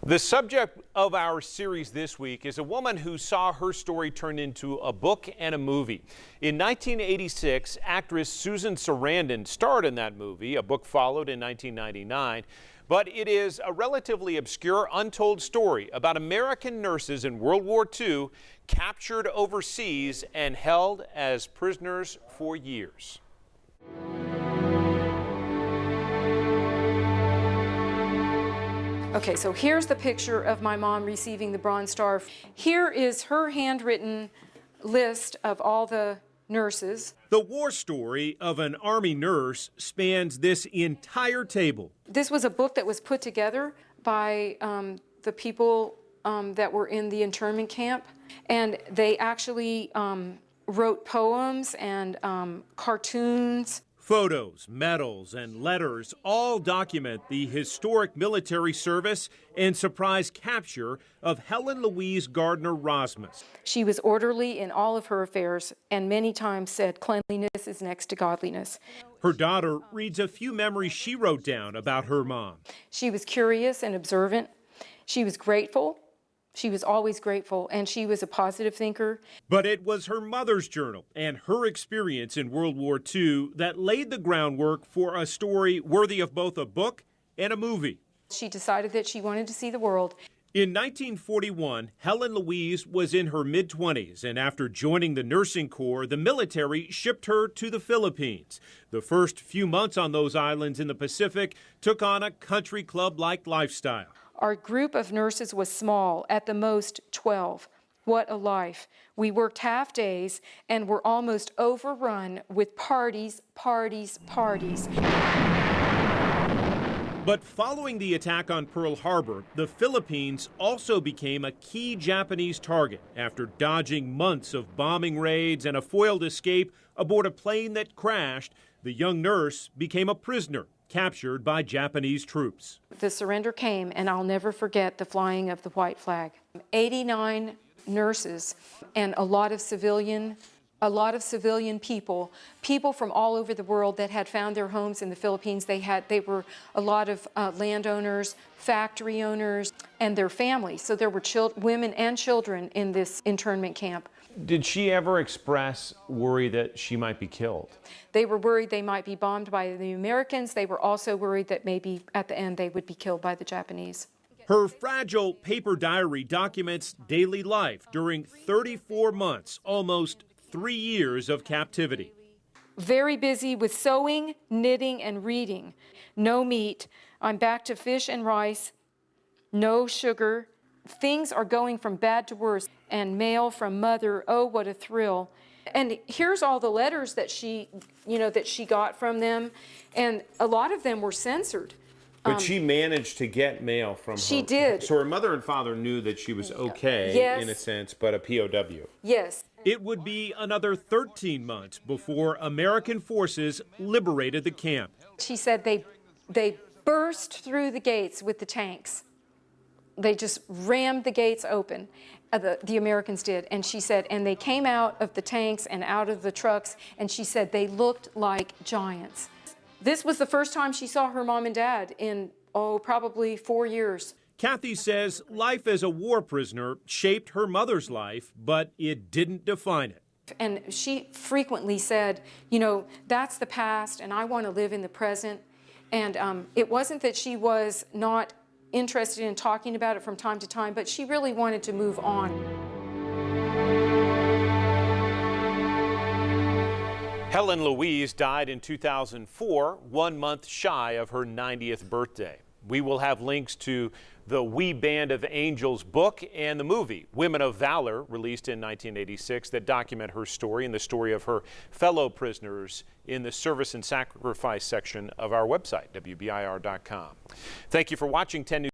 The subject of our series this week is a woman who saw her story turned into a book and a movie. In 1986, actress Susan Sarandon starred in that movie. A book followed in 1999. But it is a relatively obscure, untold story about American nurses in World War II captured overseas and held as prisoners for years. Okay, so here's the picture of my mom receiving the Bronze Star. Here is her handwritten list of all the nurses. The war story of an Army nurse spans this entire table. This was a book that was put together by the people that were in the internment camp, and they actually wrote poems and cartoons. Photos, medals, and letters all document the historic military service and surprise capture of Helen Louise Gardner Rozmus. She was orderly in all of her affairs and many times said cleanliness is next to godliness. Her daughter reads a few memories she wrote down about her mom. She was curious and observant. She was grateful. She was always grateful, and she was a positive thinker. But it was her mother's journal and her experience in World War II that laid the groundwork for a story worthy of both a book and a movie. She decided that she wanted to see the world. In 1941, Helen Louise was in her mid-20s, and after joining the nursing corps, the military shipped her to the Philippines. The first few months on those islands in the Pacific took on a country club-like lifestyle. Our group of nurses was small, at the most 12. What a life. We worked half days and were almost overrun with parties. But following the attack on Pearl Harbor, the Philippines also became a key Japanese target after dodging months of bombing raids and a foiled escape aboard a plane that crashed. The young nurse became a prisoner, captured by Japanese troops. The surrender came, and I'll never forget the flying of the white flag. 89 nurses and a lot of civilian people from all over the world that had found their homes in the Philippines. They were a lot of landowners, factory owners, and their families. So there were women and children in this internment camp. Did she ever express worry that she might be killed? They were worried they might be bombed by the Americans. They were also worried that maybe at the end they would be killed by the Japanese. Her fragile paper diary documents daily life during 34 months, almost 3 years of captivity. Very busy with sewing, knitting, and reading. No meat. I'm back to fish and rice. No sugar. Things are going from bad to worse. And mail from mother, oh, what a thrill. And here's all the letters that she got from them, and a lot of them were censored. But she managed to get mail from her. She did. So her mother and father knew that she was okay, yes, in a sense, but a POW. Yes. It would be another 13 months before American forces liberated the camp. She said they burst through the gates with the tanks. They just rammed the gates open, the Americans did. And she said, and they came out of the tanks and out of the trucks, and she said they looked like giants. This was the first time she saw her mom and dad in, probably 4 years. Kathy says life as a war prisoner shaped her mother's life, but it didn't define it. And she frequently said, that's the past, and I want to live in the present. And it wasn't that she was not interested in talking about it from time to time, but she really wanted to move on. Helen Louise died in 2004, 1 month shy of her 90th birthday. We will have links to the We Band of Angels book and the movie Women of Valor, released in 1986, that document her story and the story of her fellow prisoners in the service and sacrifice section of our website, WBIR.com. Thank you for watching 10 News.